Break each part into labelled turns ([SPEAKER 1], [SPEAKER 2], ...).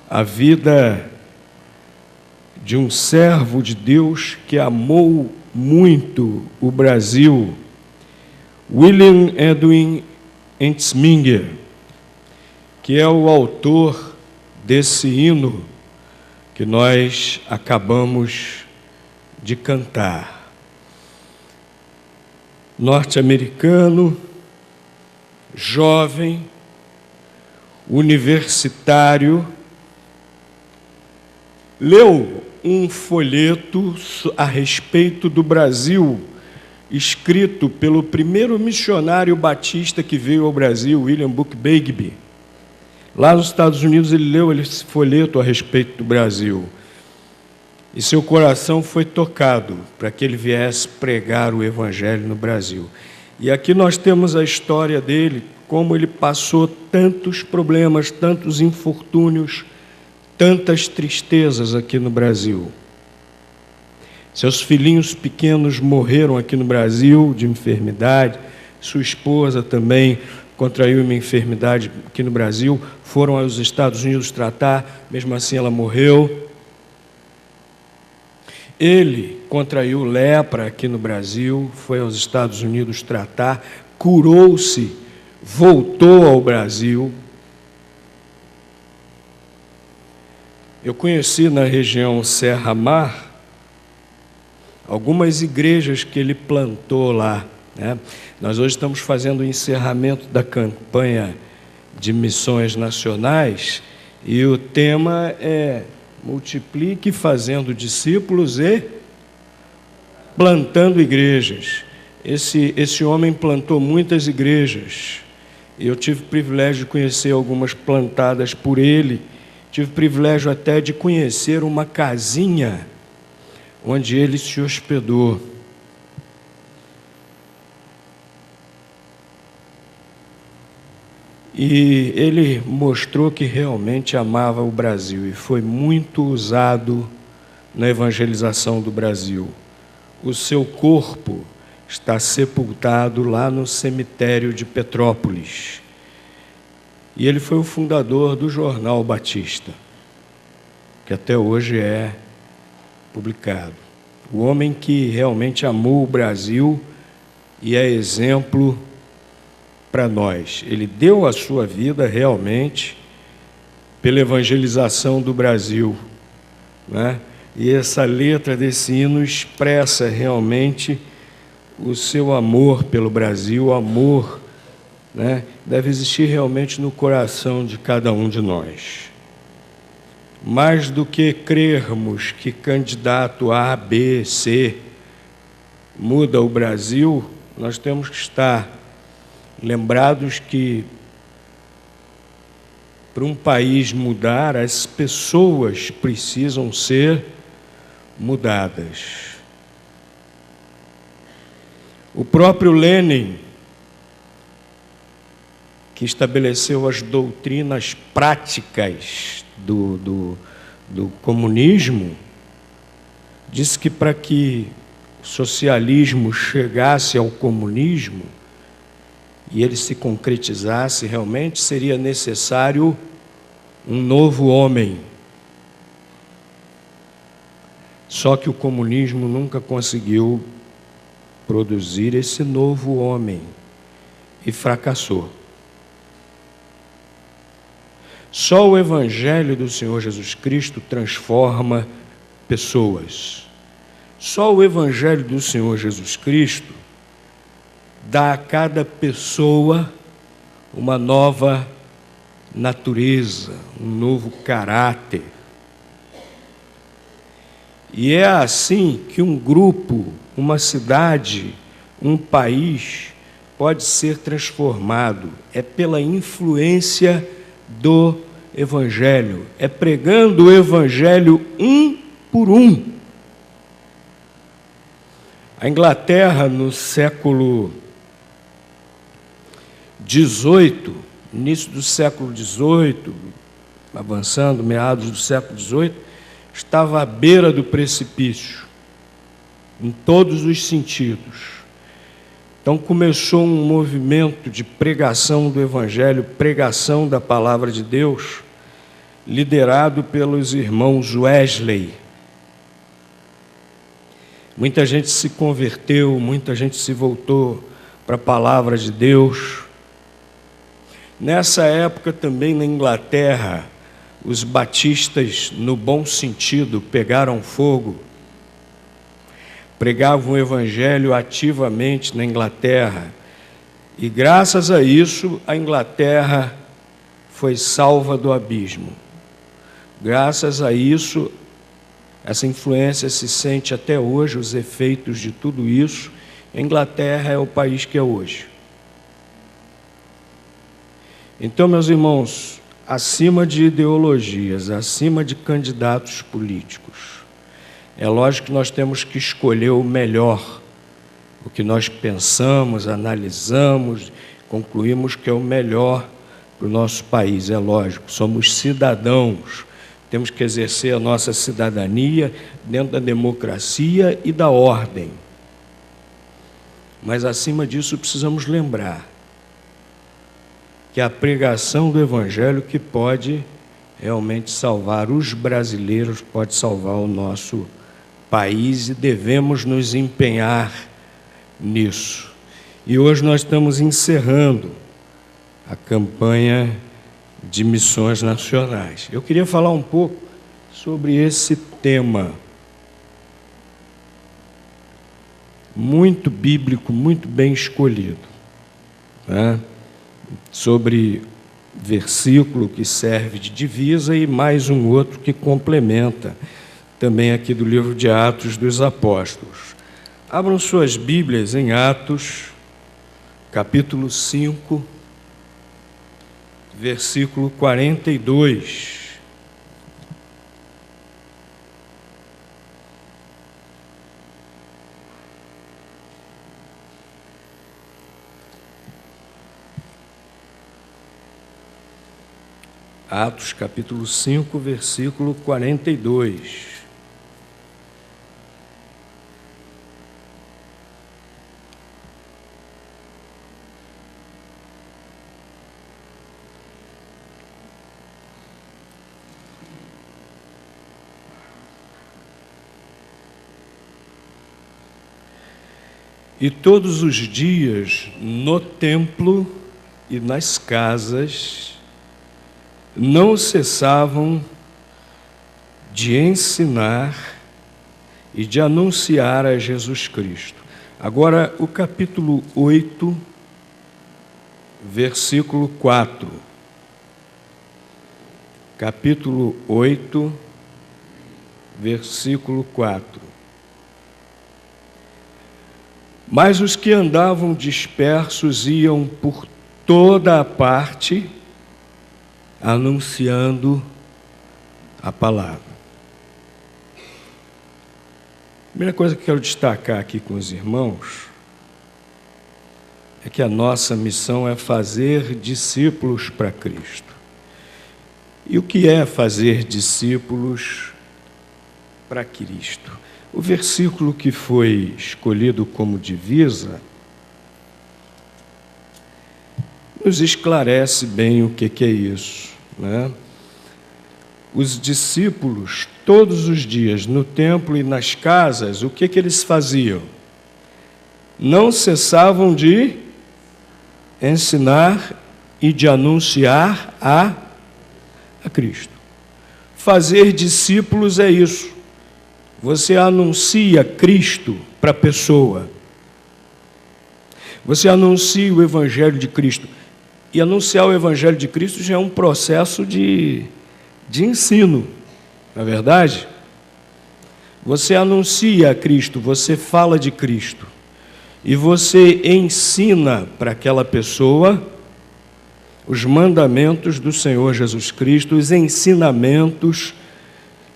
[SPEAKER 1] a vida de um servo de Deus que amou muito o Brasil, William Edwin Entsminger, que é o autor desse hino que nós acabamos de cantar. Norte-americano, jovem, universitário, leu um folheto a respeito do Brasil, escrito pelo primeiro missionário batista que veio ao Brasil, William Book Bagby. Lá nos Estados Unidos ele leu esse folheto a respeito do Brasil. E seu coração foi tocado para que ele viesse pregar o Evangelho no Brasil. E aqui nós temos a história dele, como ele passou tantos problemas, tantos infortúnios, tantas tristezas aqui no Brasil. Seus filhinhos pequenos morreram aqui no Brasil de enfermidade, sua esposa também contraiu uma enfermidade aqui no Brasil, foram aos Estados Unidos tratar, mesmo assim ela morreu. Ele contraiu lepra aqui no Brasil, foi aos Estados Unidos tratar, curou-se, voltou ao Brasil. Eu conheci na região Serra Mar algumas igrejas que ele plantou lá, né? Nós hoje estamos fazendo o encerramento da campanha de missões nacionais e o tema é multiplique fazendo discípulos e plantando igrejas. Esse homem plantou muitas igrejas. Eu tive o privilégio de conhecer algumas plantadas por ele. Tive o privilégio até de conhecer uma casinha onde ele se hospedou. E ele mostrou que realmente amava o Brasil e foi muito usado na evangelização do Brasil. O seu corpo está sepultado lá no cemitério de Petrópolis. E ele foi o fundador do Jornal Batista, que até hoje é publicado. O homem que realmente amou o Brasil e é exemplo para nós. Ele deu a sua vida realmente pela evangelização do Brasil, né? E essa letra desse hino expressa realmente o seu amor pelo Brasil, o amor, né, deve existir realmente no coração de cada um de nós. Mais do que crermos que candidato A, B, C muda o Brasil, nós temos que estar lembrados que para um país mudar, as pessoas precisam ser mudadas. O próprio Lenin, que estabeleceu as doutrinas práticas do comunismo, disse que para que o socialismo chegasse ao comunismo e ele se concretizasse realmente, seria necessário um novo homem. Só que o comunismo nunca conseguiu produzir esse novo homem e fracassou. Só o Evangelho do Senhor Jesus Cristo transforma pessoas. Só o Evangelho do Senhor Jesus Cristo dá a cada pessoa uma nova natureza, um novo caráter. E é assim que um grupo, uma cidade, um país pode ser transformado. É pela influência do Evangelho, é pregando o Evangelho um por um. A Inglaterra, no século XVIII, início do século XVIII, avançando, meados do século XVIII, estava à beira do precipício, em todos os sentidos. Então começou um movimento de pregação do Evangelho, pregação da Palavra de Deus, liderado pelos irmãos Wesley. Muita gente se converteu, muita gente se voltou para a palavra de Deus. Nessa época também na Inglaterra, os batistas, no bom sentido, pegaram fogo, pregavam o evangelho ativamente na Inglaterra, e graças a isso a Inglaterra foi salva do abismo. Graças a isso, essa influência se sente até hoje, os efeitos de tudo isso. A Inglaterra é o país que é hoje. Então, meus irmãos, acima de ideologias, acima de candidatos políticos, é lógico que nós temos que escolher o melhor, o que nós pensamos, analisamos, concluímos que é o melhor para o nosso país, é lógico. Somos cidadãos, temos que exercer a nossa cidadania dentro da democracia e da ordem. Mas, acima disso, precisamos lembrar que é a pregação do Evangelho que pode realmente salvar os brasileiros, pode salvar o nosso país, e devemos nos empenhar nisso. E hoje nós estamos encerrando a campanha de missões nacionais. Eu queria falar um pouco sobre esse tema muito bíblico, muito bem escolhido, né? Sobre versículo que serve de divisa e mais um outro que complementa, também aqui do livro de Atos dos Apóstolos. Abram suas Bíblias em Atos, capítulo 5, versículo 42. Atos, capítulo 5, versículo 42. E todos os dias, no templo e nas casas, não cessavam de ensinar e de anunciar a Jesus Cristo. Agora, o capítulo 8, versículo 4. Capítulo 8, versículo 4. Mas os que andavam dispersos iam por toda a parte, anunciando a palavra. A primeira coisa que quero destacar aqui com os irmãos é que a nossa missão é fazer discípulos para Cristo. E o que é fazer discípulos para Cristo? O versículo que foi escolhido como divisa nos esclarece bem o que é isso, né? Os discípulos, todos os dias, no templo e nas casas, o que eles faziam? Não cessavam de ensinar e de anunciar a Cristo. Fazer discípulos é isso. Você anuncia Cristo para a pessoa. Você anuncia o Evangelho de Cristo. E anunciar o Evangelho de Cristo já é um processo de ensino, não é verdade? Você anuncia a Cristo, você fala de Cristo. E você ensina para aquela pessoa os mandamentos do Senhor Jesus Cristo, os ensinamentos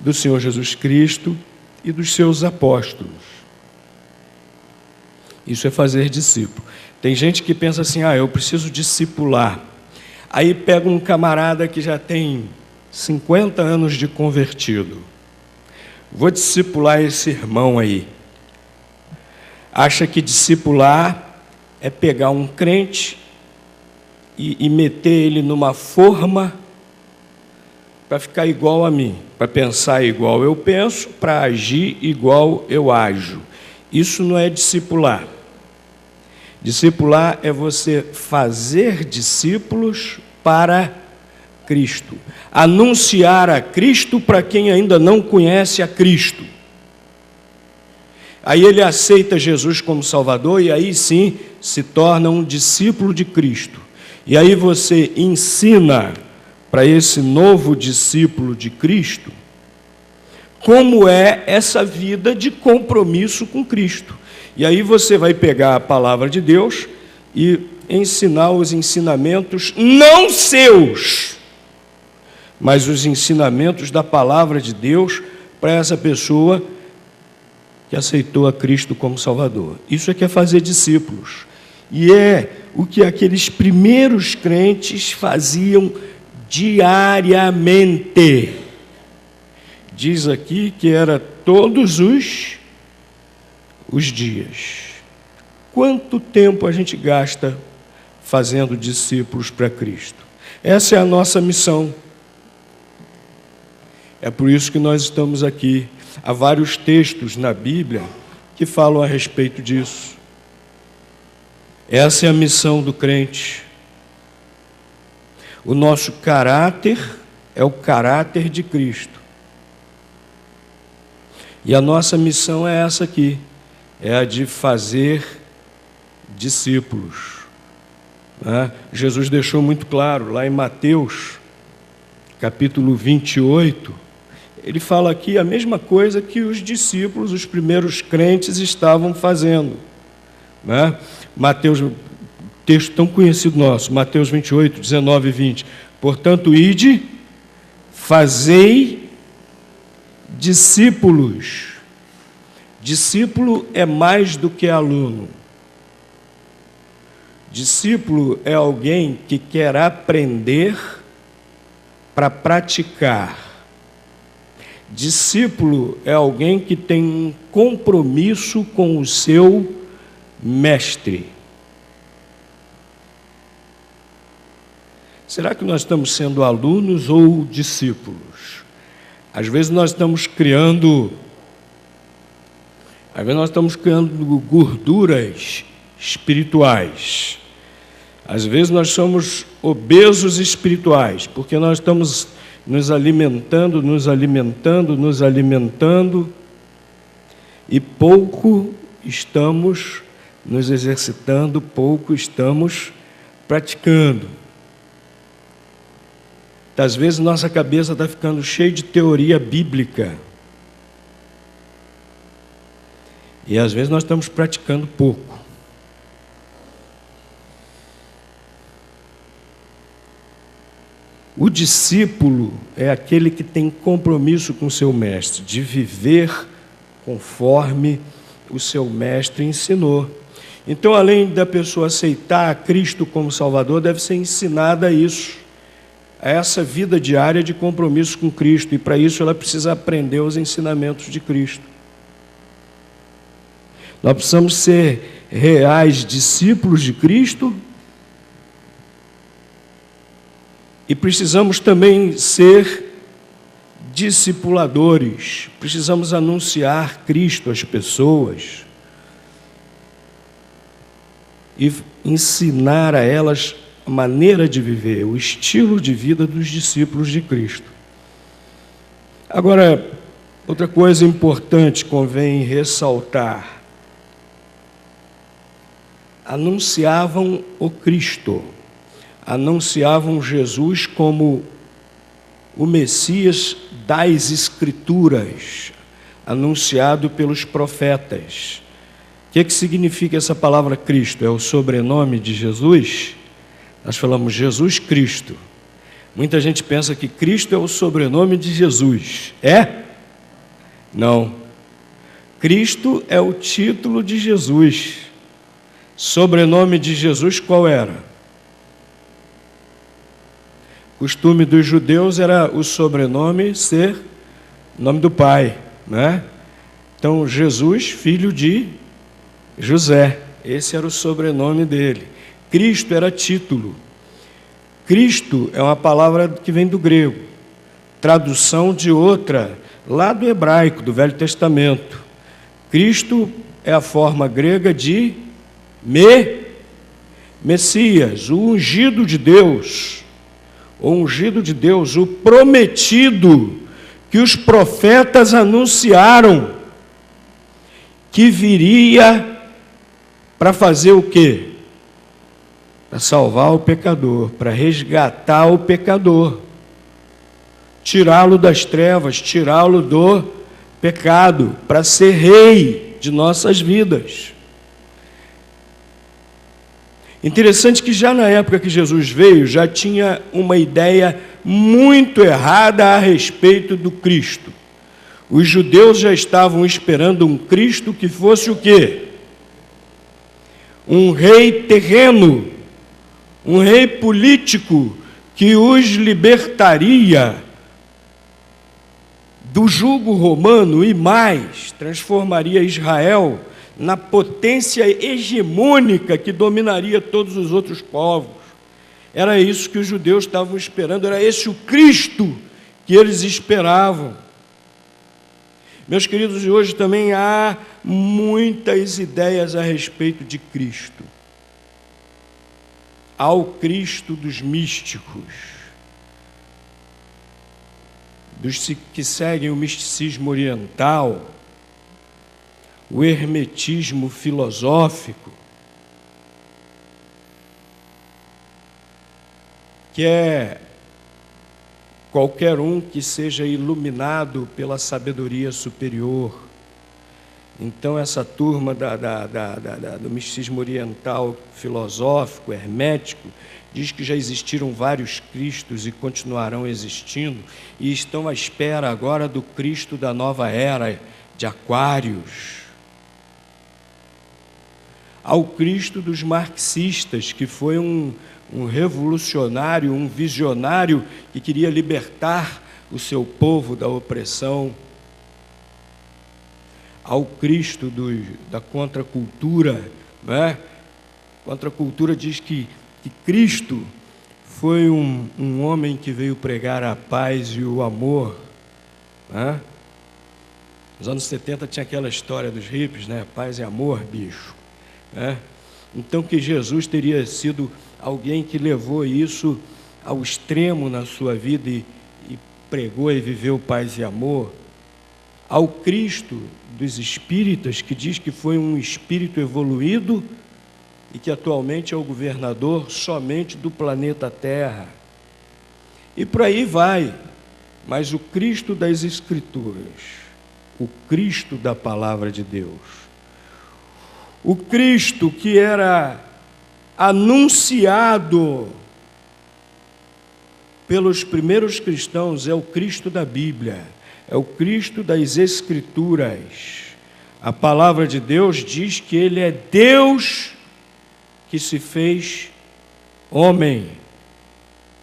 [SPEAKER 1] do Senhor Jesus Cristo e dos seus apóstolos. Isso é fazer discípulo. Tem gente que pensa assim, eu preciso discipular. Aí pega um camarada que já tem 50 anos de convertido. Vou discipular esse irmão aí. Acha que discipular é pegar um crente e meter ele numa forma para ficar igual a mim, para pensar igual eu penso, para agir igual eu ajo. Isso não é discipular. Discipular é você fazer discípulos para Cristo. Anunciar a Cristo para quem ainda não conhece a Cristo. Aí ele aceita Jesus como Salvador e aí sim se torna um discípulo de Cristo. E aí você ensina para esse novo discípulo de Cristo como é essa vida de compromisso com Cristo. E aí você vai pegar a palavra de Deus e ensinar os ensinamentos não seus, mas os ensinamentos da palavra de Deus para essa pessoa que aceitou a Cristo como Salvador. Isso é que é fazer discípulos. E é o que aqueles primeiros crentes faziam diariamente. Diz aqui que era todos os dias. Quanto tempo a gente gasta fazendo discípulos para Cristo? Essa é a nossa missão. É por isso que nós estamos aqui. Há vários textos na Bíblia que falam a respeito disso. Essa é a missão do crente. O nosso caráter é o caráter de Cristo. E a nossa missão é essa aqui, é a de fazer discípulos. Jesus deixou muito claro, lá em Mateus, capítulo 28, ele fala aqui a mesma coisa que os discípulos, os primeiros crentes, estavam fazendo. Mateus, texto tão conhecido nosso, Mateus 28, 19 e 20. Portanto, ide, fazei discípulos. Discípulo é mais do que aluno. Discípulo é alguém que quer aprender para praticar. Discípulo é alguém que tem um compromisso com o seu mestre. Será que nós estamos sendo alunos ou discípulos? Às vezes nós estamos criando gorduras espirituais. Às vezes nós somos obesos espirituais, porque nós estamos nos alimentando, e pouco estamos nos exercitando, pouco estamos praticando. Às vezes nossa cabeça está ficando cheia de teoria bíblica. E às vezes nós estamos praticando pouco. O discípulo é aquele que tem compromisso com o seu mestre, de viver conforme o seu mestre ensinou. Então, além da pessoa aceitar a Cristo como Salvador, deve ser ensinada isso, a essa vida diária de compromisso com Cristo, e para isso ela precisa aprender os ensinamentos de Cristo. Nós precisamos ser reais discípulos de Cristo e precisamos também ser discipuladores, precisamos anunciar Cristo às pessoas e ensinar a elas a maneira de viver, o estilo de vida dos discípulos de Cristo. Agora, outra coisa importante convém ressaltar: anunciavam o Cristo, anunciavam Jesus como o Messias das Escrituras, anunciado pelos profetas. O que significa essa palavra Cristo? É o sobrenome de Jesus? Nós falamos Jesus Cristo. Muita gente pensa que Cristo é o sobrenome de Jesus. É? Não. Cristo é o título de Jesus. Sobrenome de Jesus qual era? O costume dos judeus era o sobrenome ser nome do pai, né? Então, Jesus, filho de José, esse era o sobrenome dele. Cristo era título. Cristo é uma palavra que vem do grego. tradução de outra, lá do hebraico, do Velho Testamento. Cristo é a forma grega de Messias, o ungido de Deus, o prometido, que os profetas anunciaram que viria para fazer o quê? Para salvar o pecador, para resgatar o pecador, tirá-lo das trevas, tirá-lo do pecado, para ser rei de nossas vidas. Interessante que já na época que Jesus veio, já tinha uma ideia muito errada a respeito do Cristo. Os judeus já estavam esperando um Cristo que fosse o quê? Um rei terreno, um rei político que os libertaria do jugo romano e mais, transformaria Israel na potência hegemônica que dominaria todos os outros povos. Era isso que os judeus estavam esperando, era esse o Cristo que eles esperavam. Meus queridos, e hoje também há muitas ideias a respeito de Cristo. Há o Cristo dos místicos, dos que seguem o misticismo oriental, o hermetismo filosófico, que é qualquer um que seja iluminado pela sabedoria superior. Então, essa turma do misticismo oriental filosófico, hermético, diz que já existiram vários Cristos e continuarão existindo, e estão à espera agora do Cristo da nova era de Aquários. Ao Cristo dos marxistas, que foi um revolucionário, um visionário que queria libertar o seu povo da opressão. Ao Cristo da contracultura, não é? Contracultura diz que Cristo foi um homem que veio pregar a paz e o amor, não é? Nos anos 70 tinha aquela história dos hippies, né? Paz e amor, bicho. Então, que Jesus teria sido alguém que levou isso ao extremo na sua vida e pregou e viveu paz e amor. Ao Cristo dos espíritas, que diz que foi um espírito evoluído e que atualmente é o governador somente do planeta Terra. E por aí vai. Mas o Cristo das Escrituras, o Cristo da Palavra de Deus, o Cristo que era anunciado pelos primeiros cristãos, é o Cristo da Bíblia, é o Cristo das Escrituras. A palavra de Deus diz que Ele é Deus que se fez homem.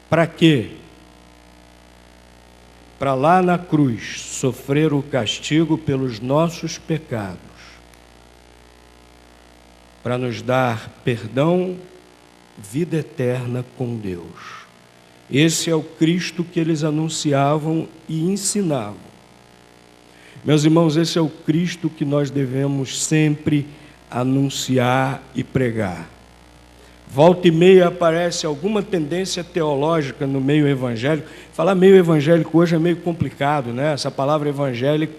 [SPEAKER 1] Para quê? Para lá na cruz sofrer o castigo pelos nossos pecados, para nos dar perdão, vida eterna com Deus. Esse é o Cristo que eles anunciavam e ensinavam. Meus irmãos, esse é o Cristo que nós devemos sempre anunciar e pregar. Volta e meia aparece alguma tendência teológica no meio evangélico. Falar meio evangélico hoje é meio complicado, né? Essa palavra evangélico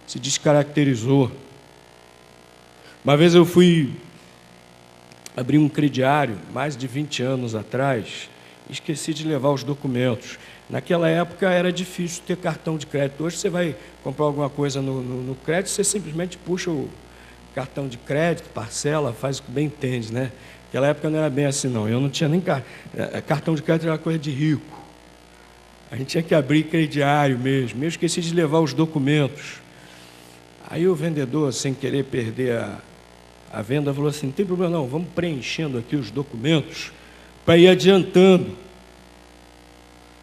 [SPEAKER 1] se descaracterizou. Uma vez eu fui abrir um crediário, mais de 20 anos atrás, esqueci de levar os documentos. Naquela época era difícil ter cartão de crédito. Hoje você vai comprar alguma coisa no crédito, você simplesmente puxa o cartão de crédito, parcela, faz o que bem entende, né? Naquela época não era bem assim, não. Eu não tinha nem cartão de crédito, era coisa de rico. A gente tinha que abrir crediário mesmo. Eu esqueci de levar os documentos. Aí o vendedor, sem querer perder a venda, falou assim: não tem problema não, vamos preenchendo aqui os documentos para ir adiantando.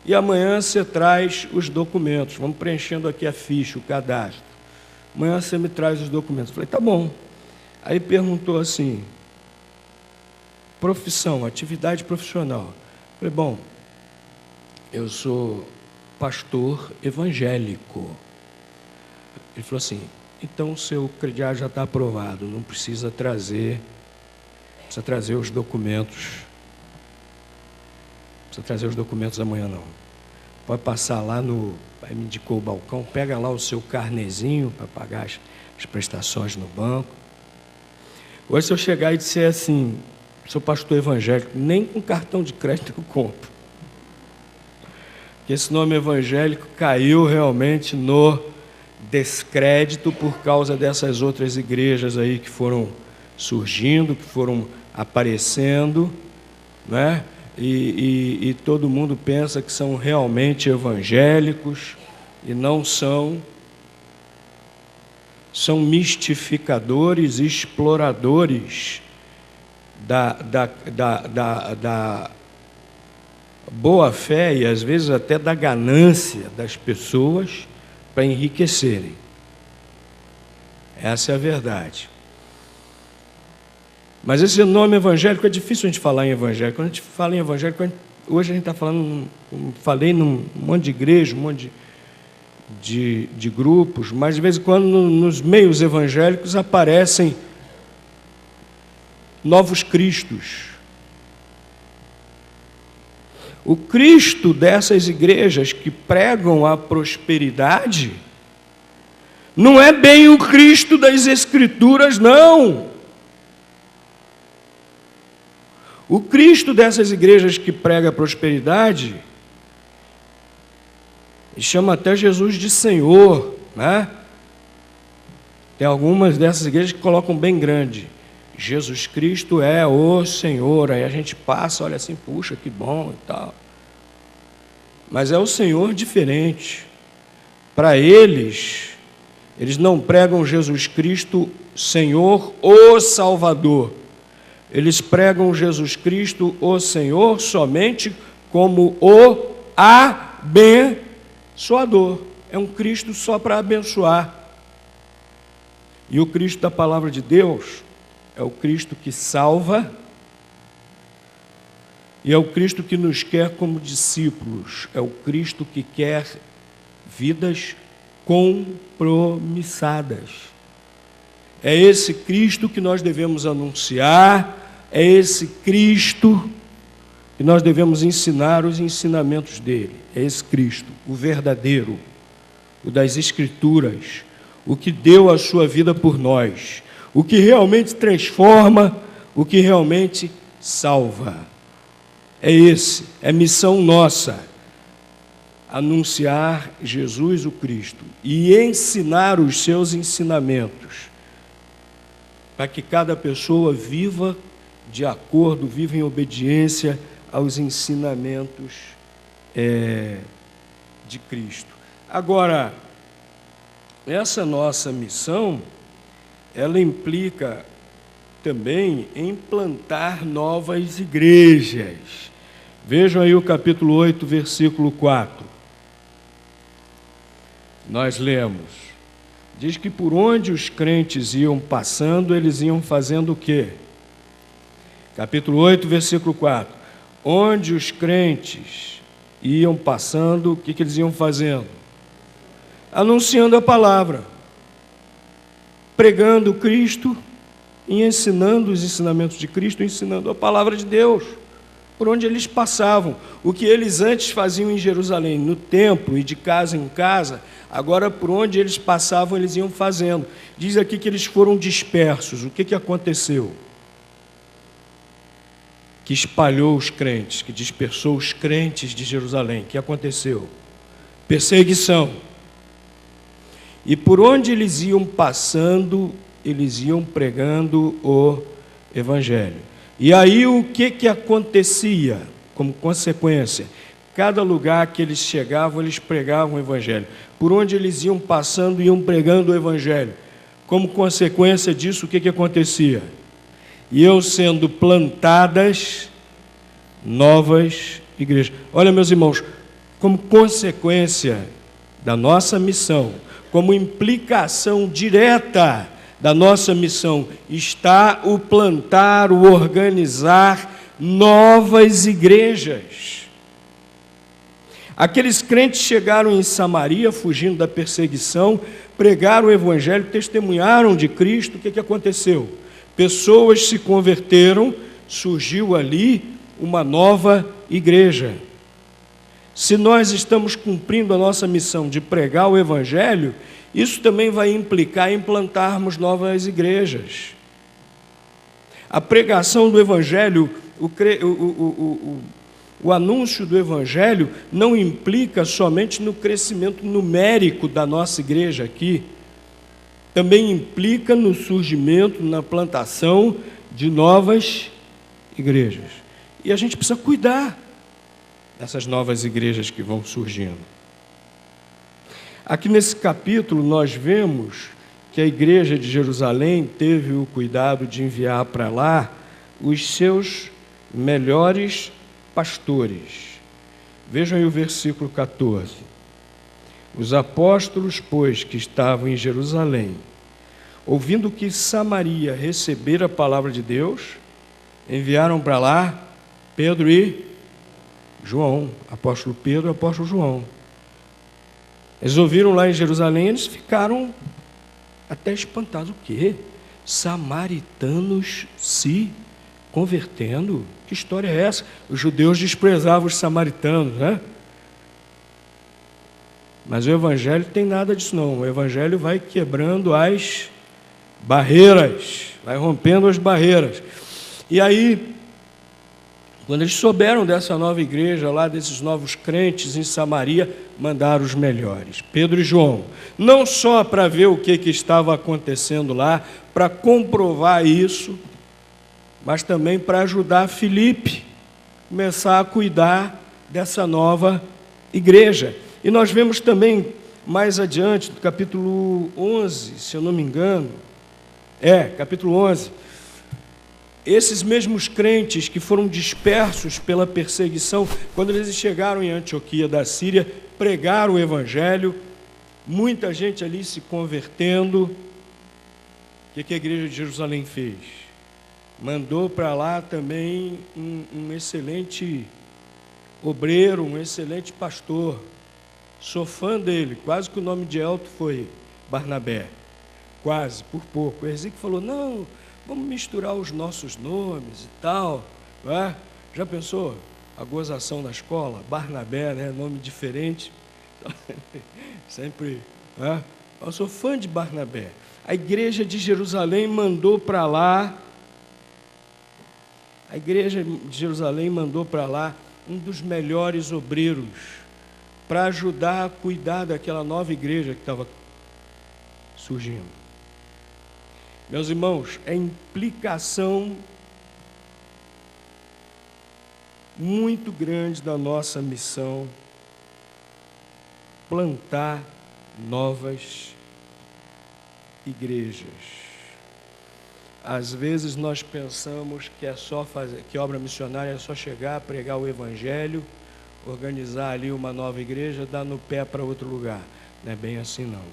[SPEAKER 1] E amanhã você traz os documentos, vamos preenchendo aqui a ficha, o cadastro. Amanhã você me traz os documentos. Falei, tá bom. Aí perguntou assim: profissão, atividade profissional. Falei, bom, eu sou pastor evangélico. Ele falou assim: então o seu crediário já está aprovado, não precisa trazer os documentos. Não precisa trazer os documentos amanhã, não. Pode passar lá no... Aí me indicou o balcão, pega lá o seu carnezinho para pagar as prestações no banco. Hoje, se eu chegar e disser assim: sou pastor evangélico, nem com cartão de crédito eu compro. Porque esse nome evangélico caiu realmente no descrédito por causa dessas outras igrejas aí que foram surgindo, que foram aparecendo, né? E todo mundo pensa que são realmente evangélicos e não são. São mistificadores, exploradores da boa fé e às vezes até da ganância das pessoas para enriquecerem. Essa é a verdade. Mas esse nome evangélico é difícil a gente falar em evangélico. Quando a gente fala em evangélico, hoje a gente está falando, falei num monte de igreja, um monte de grupos, mas de vez em quando nos meios evangélicos aparecem novos cristos. O Cristo dessas igrejas que pregam a prosperidade não é bem o Cristo das Escrituras, não. O Cristo dessas igrejas que prega a prosperidade, e chama até Jesus de Senhor, né? Tem algumas dessas igrejas que colocam bem grande: Jesus Cristo é o Senhor. Aí a gente passa, olha assim, puxa, que bom e tal. Mas é o Senhor diferente. Para eles não pregam Jesus Cristo Senhor ou Salvador. Eles pregam Jesus Cristo o Senhor somente como o abençoador. É um Cristo só para abençoar. E o Cristo da palavra de Deus é o Cristo que salva e é o Cristo que nos quer como discípulos. É o Cristo que quer vidas compromissadas. É esse Cristo que nós devemos anunciar, é esse Cristo que nós devemos ensinar os ensinamentos dele. É esse Cristo, o verdadeiro, o das Escrituras, o que deu a sua vida por nós, o que realmente transforma, o que realmente salva. É esse, é missão nossa, anunciar Jesus o Cristo e ensinar os seus ensinamentos, para que cada pessoa viva de acordo, viva em obediência aos ensinamentos de Cristo. Agora, essa nossa missão, ela implica também em plantar novas igrejas. Vejam aí o capítulo 8, versículo 4. Nós lemos. Diz que por onde os crentes iam passando, eles iam fazendo o quê? Capítulo 8, versículo 4. Onde os crentes iam passando, o que eles iam fazendo? Anunciando a palavra, pregando Cristo e ensinando os ensinamentos de Cristo, ensinando a palavra de Deus, por onde eles passavam. O que eles antes faziam em Jerusalém, no templo e de casa em casa, agora por onde eles passavam, eles iam fazendo. Diz aqui que eles foram dispersos. O que aconteceu? Que espalhou os crentes, que dispersou os crentes de Jerusalém. O que aconteceu? Perseguição. E por onde eles iam passando, eles iam pregando o Evangelho. E aí o que acontecia como consequência? Cada lugar que eles chegavam, eles pregavam o Evangelho. Por onde eles iam passando, iam pregando o Evangelho. Como consequência disso, o que acontecia? Iam sendo plantadas novas igrejas. Olha, meus irmãos, como consequência da nossa missão, como implicação direta da nossa missão, está o plantar, o organizar novas igrejas. Aqueles crentes chegaram em Samaria, fugindo da perseguição, pregaram o evangelho, testemunharam de Cristo. O que aconteceu? Pessoas se converteram, surgiu ali uma nova igreja. Se nós estamos cumprindo a nossa missão de pregar o evangelho, isso também vai implicar em implantarmos novas igrejas. A pregação do evangelho, o anúncio do evangelho não implica somente no crescimento numérico da nossa igreja aqui, também implica no surgimento, na plantação de novas igrejas. E a gente precisa cuidar dessas novas igrejas que vão surgindo. Aqui nesse capítulo nós vemos que a igreja de Jerusalém teve o cuidado de enviar para lá os seus melhores pastores. Vejam aí o versículo 14. Os apóstolos, pois, que estavam em Jerusalém, ouvindo que Samaria recebera a palavra de Deus, enviaram para lá Pedro e João, apóstolo Pedro e apóstolo João. Eles ouviram lá em Jerusalém, eles ficaram até espantados. O quê? Samaritanos se convertendo? Que história é essa? Os judeus desprezavam os samaritanos, né? Mas o evangelho não tem nada disso não. O evangelho vai quebrando as barreiras, vai rompendo as barreiras. E aí, quando eles souberam dessa nova igreja lá, desses novos crentes em Samaria, mandaram os melhores, Pedro e João, não só para ver o que estava acontecendo lá, para comprovar isso, mas também para ajudar Filipe a começar a cuidar dessa nova igreja. E nós vemos também, mais adiante, no capítulo 11, se eu não me engano, capítulo 11, esses mesmos crentes que foram dispersos pela perseguição, quando eles chegaram em Antioquia da Síria, pregaram o evangelho, muita gente ali se convertendo. O que a igreja de Jerusalém fez? Mandou para lá também um excelente obreiro, um excelente pastor. Sou fã dele, quase que o nome de Elton foi Barnabé, quase, por pouco. O Erzique falou, não, vamos misturar os nossos nomes e tal, não é? Já pensou a gozação na escola? Barnabé, né? Nome diferente. Sempre, não é? Eu sou fã de Barnabé. A igreja de Jerusalém mandou para lá, um dos melhores obreiros para ajudar a cuidar daquela nova igreja que estava surgindo. Meus irmãos, é implicação muito grande da nossa missão plantar novas igrejas. Às vezes nós pensamos que é só fazer, que obra missionária é só chegar, pregar o evangelho, organizar ali uma nova igreja, dar no pé para outro lugar. Não é bem assim não.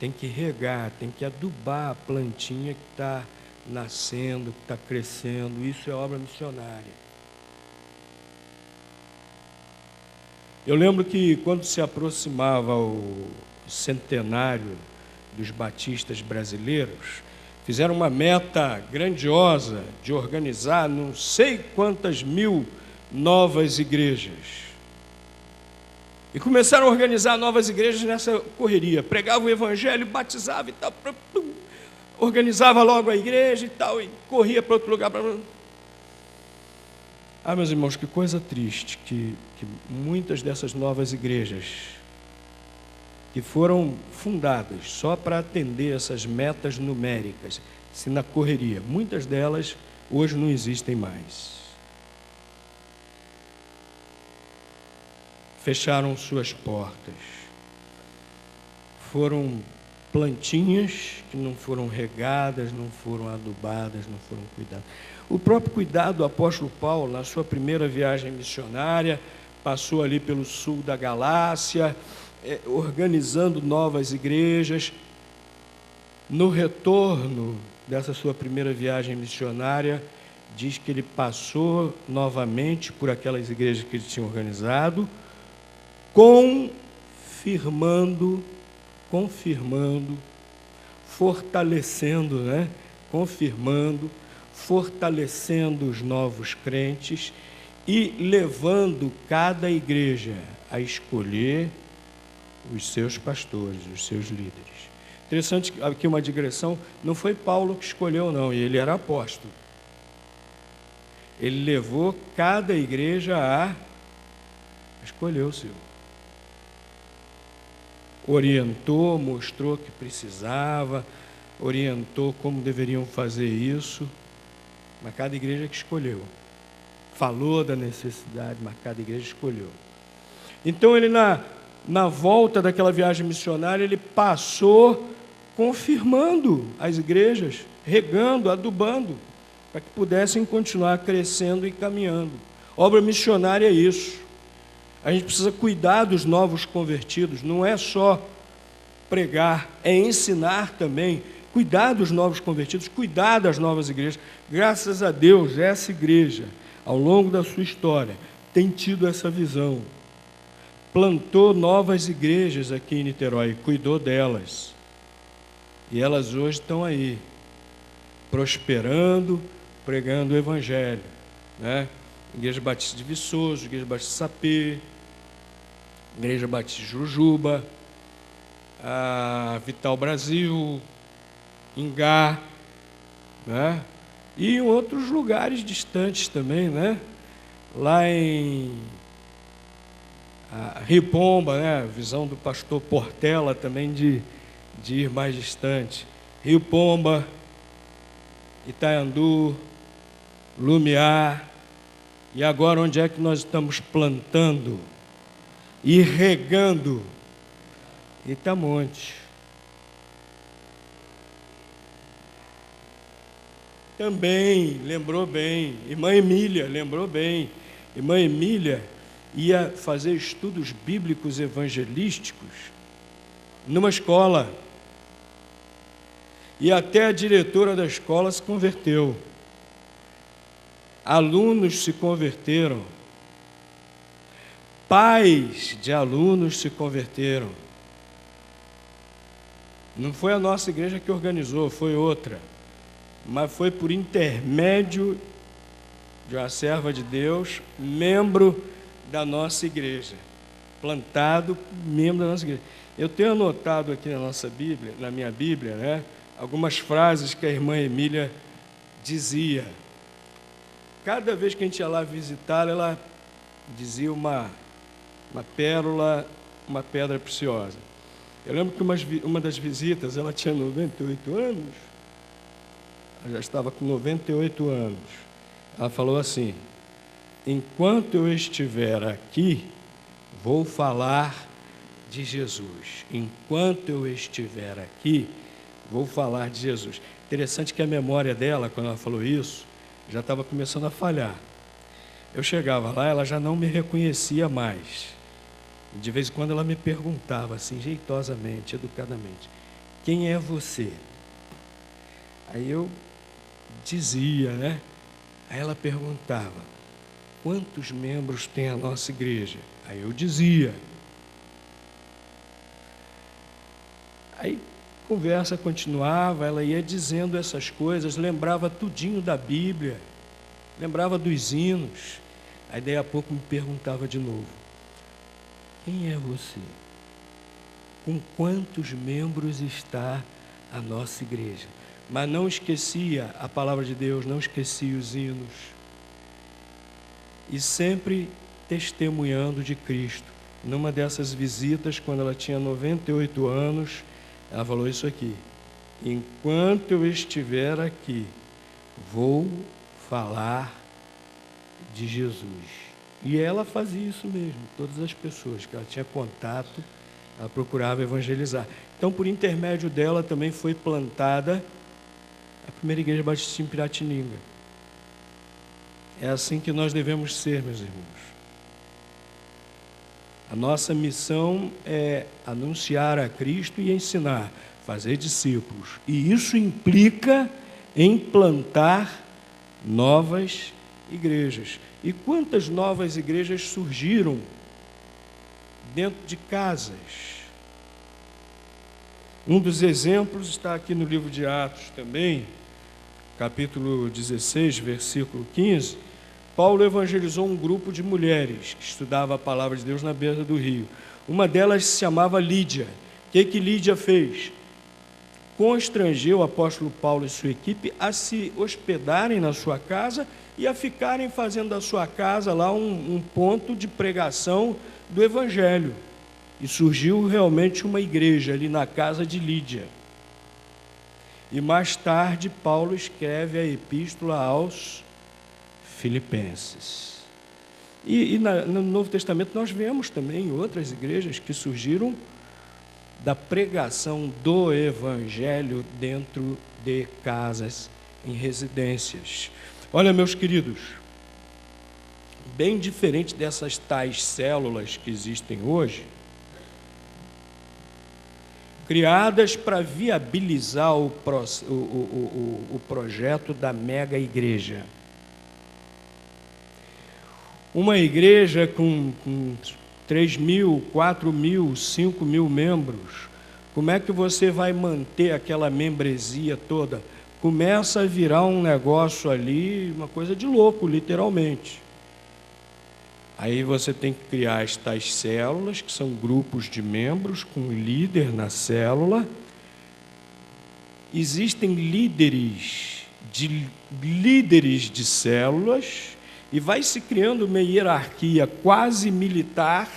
[SPEAKER 1] Tem que regar, tem que adubar a plantinha que está nascendo, que está crescendo. Isso é obra missionária. Eu lembro que quando se aproximava o centenário dos batistas brasileiros, fizeram uma meta grandiosa de organizar não sei quantas mil novas igrejas. E começaram a organizar novas igrejas nessa correria. Pregava o evangelho, batizava e tal, organizava logo a igreja e tal, e corria para outro lugar. Meus irmãos, que coisa triste que muitas dessas novas igrejas que foram fundadas só para atender essas metas numéricas, se na correria, muitas delas hoje não existem mais. Fecharam suas portas. Foram plantinhas que não foram regadas, não foram adubadas, não foram cuidadas. O próprio cuidado do apóstolo Paulo, na sua primeira viagem missionária, passou ali pelo sul da Galácia, organizando novas igrejas. No retorno dessa sua primeira viagem missionária, diz que ele passou novamente por aquelas igrejas que ele tinha organizado, confirmando, fortalecendo, confirmando, fortalecendo os novos crentes e levando cada igreja a escolher os seus pastores, os seus líderes. Interessante aqui uma digressão, não foi Paulo que escolheu não, ele era apóstolo. Ele levou cada igreja a escolher o seu. Orientou, mostrou que precisava, orientou como deveriam fazer isso, mas cada igreja que escolheu. Falou da necessidade, mas cada igreja escolheu. Então ele na volta daquela viagem missionária, ele passou confirmando as igrejas, regando, adubando, para que pudessem continuar crescendo e caminhando. Obra missionária é isso. A gente precisa cuidar dos novos convertidos, não é só pregar, é ensinar também, cuidar dos novos convertidos, cuidar das novas igrejas. Graças a Deus, essa igreja, ao longo da sua história, tem tido essa visão. Plantou novas igrejas aqui em Niterói, cuidou delas. E elas hoje estão aí, prosperando, pregando o Evangelho, Igreja Batista de Viçoso, Igreja Batista de Sapê, Igreja Batista de Jurujuba, a Vital Brasil, Ingá, e em outros lugares distantes também, lá em Rio Pomba, visão do pastor Portela também de ir mais distante, Rio Pomba, Itaiandu, Lumiar, e agora onde é que nós estamos plantando e regando? Itamonte. Também, lembrou bem, irmã Emília, lembrou bem, irmã Emília ia fazer estudos bíblicos evangelísticos numa escola, e até a diretora da escola se converteu. Alunos se converteram, pais de alunos se converteram. Não foi a nossa igreja que organizou, foi outra, mas foi por intermédio de uma serva de Deus, membro da nossa igreja, plantado membro da nossa igreja. Eu tenho anotado aqui na nossa Bíblia, na minha Bíblia, algumas frases que a irmã Emília dizia. Cada vez que a gente ia lá visitar, ela dizia uma pérola, uma pedra preciosa. Eu lembro que uma das visitas, ela tinha 98 anos, ela já estava com 98 anos. Ela falou assim: enquanto eu estiver aqui, vou falar de Jesus. Enquanto eu estiver aqui, vou falar de Jesus. Interessante que a memória dela, quando ela falou isso, já estava começando a falhar. Eu chegava lá, ela já não me reconhecia mais. De vez em quando ela me perguntava, assim, jeitosamente, educadamente: quem é você? Aí eu dizia, Aí ela perguntava: quantos membros tem a nossa igreja? Aí eu dizia. Aí a conversa continuava, ela ia dizendo essas coisas, lembrava tudinho da Bíblia, lembrava dos hinos. Aí daí a pouco me perguntava de novo: quem é você? Com quantos membros está a nossa igreja? Mas não esquecia a palavra de Deus, não esquecia os hinos. E sempre testemunhando de Cristo. Numa dessas visitas, quando ela tinha 98 anos, ela falou isso aqui: enquanto eu estiver aqui, vou falar de Jesus. E ela fazia isso mesmo, todas as pessoas que ela tinha contato, ela procurava evangelizar. Então, por intermédio dela, também foi plantada a primeira igreja batista em Piratininga. É assim que nós devemos ser, meus irmãos. A nossa missão é anunciar a Cristo e ensinar, fazer discípulos. E isso implica em plantar novas igrejas. E quantas novas igrejas surgiram dentro de casas? Um dos exemplos está aqui no livro de Atos também, capítulo 16, versículo 15. Paulo evangelizou um grupo de mulheres que estudava a palavra de Deus na beira do rio. Uma delas se chamava Lídia. O que Lídia fez? Constrangeu o apóstolo Paulo e sua equipe a se hospedarem na sua casa e a ficarem fazendo da sua casa lá um ponto de pregação do evangelho. E surgiu realmente uma igreja ali na casa de Lídia. E mais tarde Paulo escreve a epístola aos Filipenses. E no Novo Testamento nós vemos também outras igrejas que surgiram da pregação do evangelho dentro de casas, em residências. Olha, meus queridos, bem diferente dessas tais células que existem hoje, criadas para viabilizar o projeto da mega igreja. Uma igreja com 3.000, 4.000, 5.000 membros, como é que você vai manter aquela membresia toda? Começa a virar um negócio ali, uma coisa de louco, literalmente. Aí você tem que criar as tais células, que são grupos de membros, com líder na célula. Existem líderes de células, e vai se criando uma hierarquia quase militar,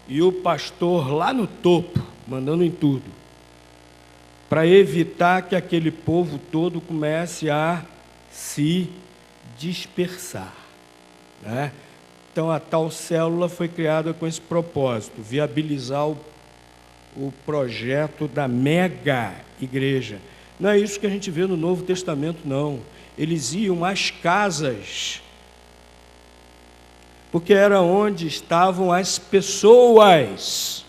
[SPEAKER 1] e o pastor lá no topo, mandando em tudo, para evitar que aquele povo todo comece a se dispersar, né? Então, a tal célula foi criada com esse propósito, viabilizar o projeto da mega igreja. Não é isso que a gente vê no Novo Testamento, não. Eles iam às casas, porque era onde estavam as pessoas,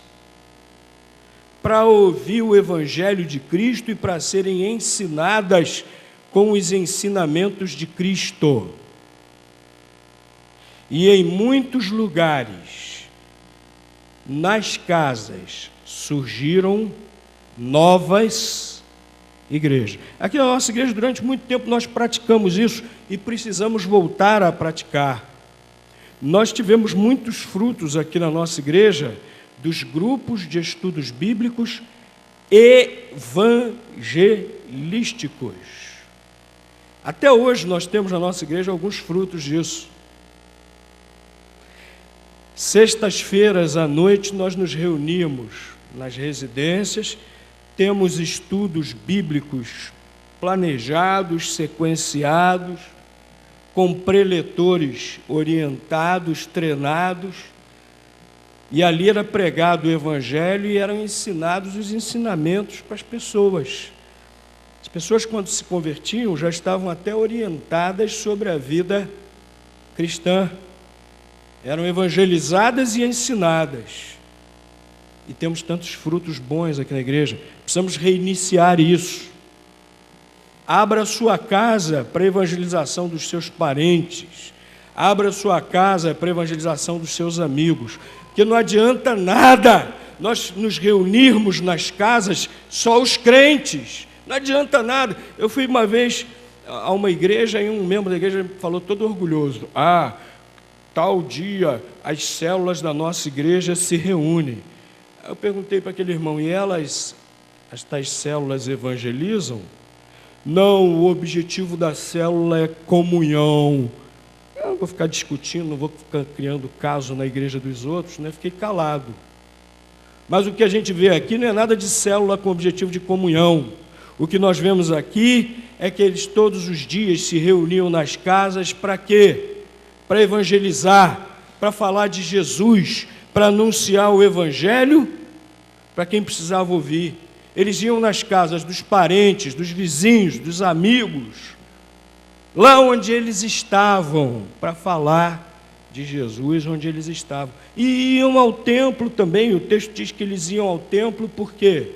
[SPEAKER 1] para ouvir o Evangelho de Cristo e para serem ensinadas com os ensinamentos de Cristo. E em muitos lugares, nas casas, surgiram novas igrejas. Aqui na nossa igreja, durante muito tempo, nós praticamos isso e precisamos voltar a praticar. Nós tivemos muitos frutos aqui na nossa igreja dos grupos de estudos bíblicos evangelísticos. Até hoje nós temos na nossa igreja alguns frutos disso. Sextas-feiras à noite nós nos reunimos nas residências, temos estudos bíblicos planejados, sequenciados, com preletores orientados, treinados, e ali era pregado o Evangelho e eram ensinados os ensinamentos para as pessoas. As pessoas, quando se convertiam, já estavam até orientadas sobre a vida cristã. Eram evangelizadas e ensinadas. E temos tantos frutos bons aqui na igreja. Precisamos reiniciar isso. Abra a sua casa para a evangelização dos seus parentes. Abra a sua casa para a evangelização dos seus amigos. Porque não adianta nada nós nos reunirmos nas casas só os crentes. Não adianta nada. Eu fui uma vez a uma igreja e um membro da igreja falou todo orgulhoso: tal dia as células da nossa igreja se reúnem. Eu perguntei para aquele irmão: e elas, as tais células, evangelizam? Não, o objetivo da célula é comunhão. Eu não vou ficar discutindo, não vou ficar criando caso na igreja dos outros, né? Fiquei calado. Mas o que a gente vê aqui não é nada de célula com objetivo de comunhão. O que nós vemos aqui é que eles todos os dias se reuniam nas casas para quê? Para evangelizar, para falar de Jesus, para anunciar o Evangelho para quem precisava ouvir. Eles iam nas casas dos parentes, dos vizinhos, dos amigos, lá onde eles estavam, para falar de Jesus, onde eles estavam. E iam ao templo também. O texto diz que eles iam ao templo, por quê?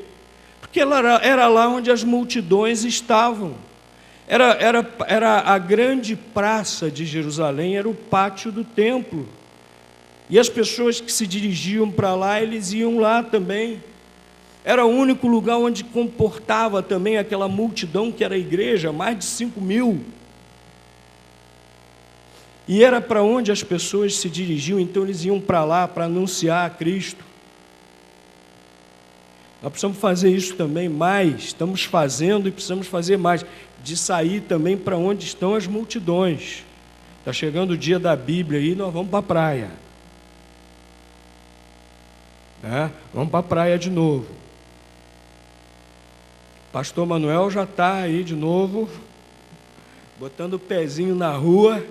[SPEAKER 1] Porque era lá onde as multidões estavam. Era a grande praça de Jerusalém, era o pátio do templo. E as pessoas que se dirigiam para lá, eles iam lá também. Era o único lugar onde comportava também aquela multidão que era a igreja, mais de 5.000. E era para onde as pessoas se dirigiam, então eles iam para lá para anunciar a Cristo. Nós precisamos fazer isso também mais, estamos fazendo e precisamos fazer mais, de sair também para onde estão as multidões. Está chegando o dia da Bíblia aí, nós vamos para a praia. Vamos para a praia de novo. Pastor Manuel já está aí de novo, botando o pezinho na rua,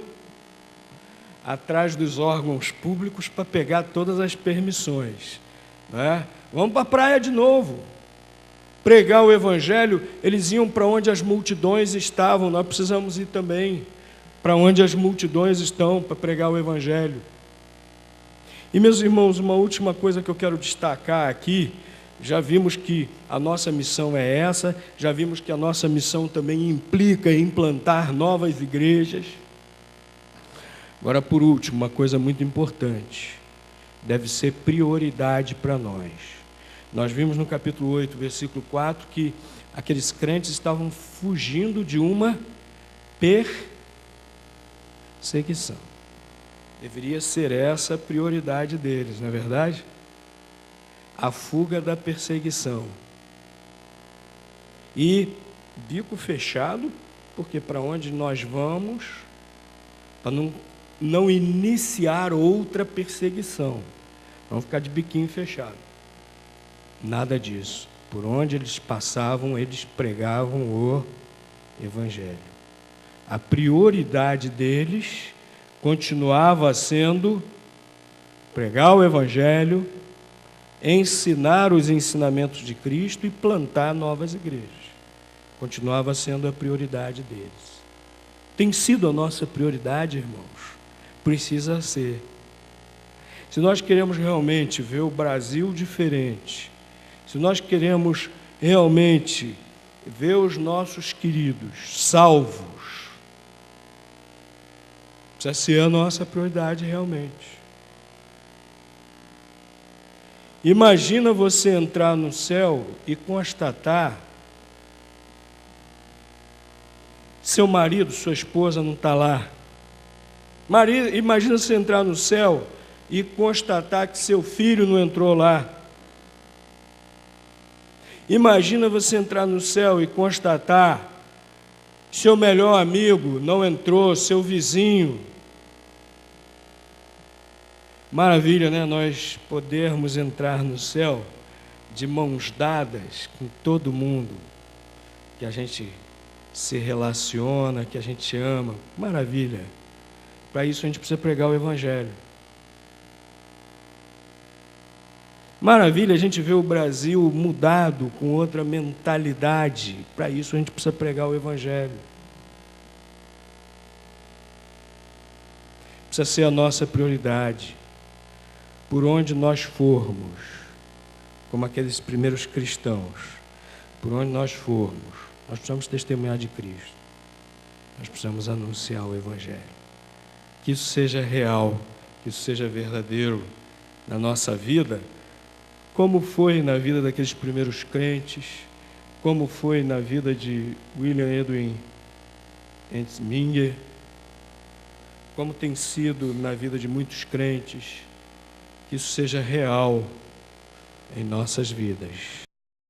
[SPEAKER 1] atrás dos órgãos públicos para pegar todas as permissões. Vamos para a praia de novo. Pregar o Evangelho, eles iam para onde as multidões estavam, nós precisamos ir também para onde as multidões estão para pregar o Evangelho. E, meus irmãos, uma última coisa que eu quero destacar aqui, já vimos que a nossa missão é essa, já vimos que a nossa missão também implica em implantar novas igrejas. Agora, por último, uma coisa muito importante, deve ser prioridade para nós. Nós vimos no capítulo 8, versículo 4, que aqueles crentes estavam fugindo de uma perseguição. Deveria ser essa a prioridade deles, não é verdade? A fuga da perseguição. E bico fechado, porque para onde nós vamos, para não iniciar outra perseguição. Vamos ficar de biquinho fechado. Nada disso. Por onde eles passavam, eles pregavam o Evangelho. A prioridade deles continuava sendo pregar o Evangelho, ensinar os ensinamentos de Cristo e plantar novas igrejas. Continuava sendo a prioridade deles. Tem sido a nossa prioridade, irmãos? Precisa ser. Se nós queremos realmente ver o Brasil diferente, se nós queremos realmente ver os nossos queridos salvos, precisa ser a nossa prioridade realmente. Imagina você entrar no céu e constatar seu marido, sua esposa não está lá. Imagina você entrar no céu e constatar que seu filho não entrou lá. Imagina você entrar no céu e constatar que seu melhor amigo não entrou, seu vizinho. Maravilha, né? Nós podermos entrar no céu de mãos dadas com todo mundo que a gente se relaciona, que a gente ama. Maravilha. Para isso a gente precisa pregar o Evangelho. Maravilha a gente vê o Brasil mudado, com outra mentalidade. Para isso a gente precisa pregar o Evangelho. Precisa ser a nossa prioridade. Por onde nós formos, como aqueles primeiros cristãos, por onde nós formos, nós precisamos testemunhar de Cristo. Nós precisamos anunciar o Evangelho. Que isso seja real, que isso seja verdadeiro na nossa vida, como foi na vida daqueles primeiros crentes, como foi na vida de William Edwin Ensminger, como tem sido na vida de muitos crentes, que isso seja real em nossas vidas.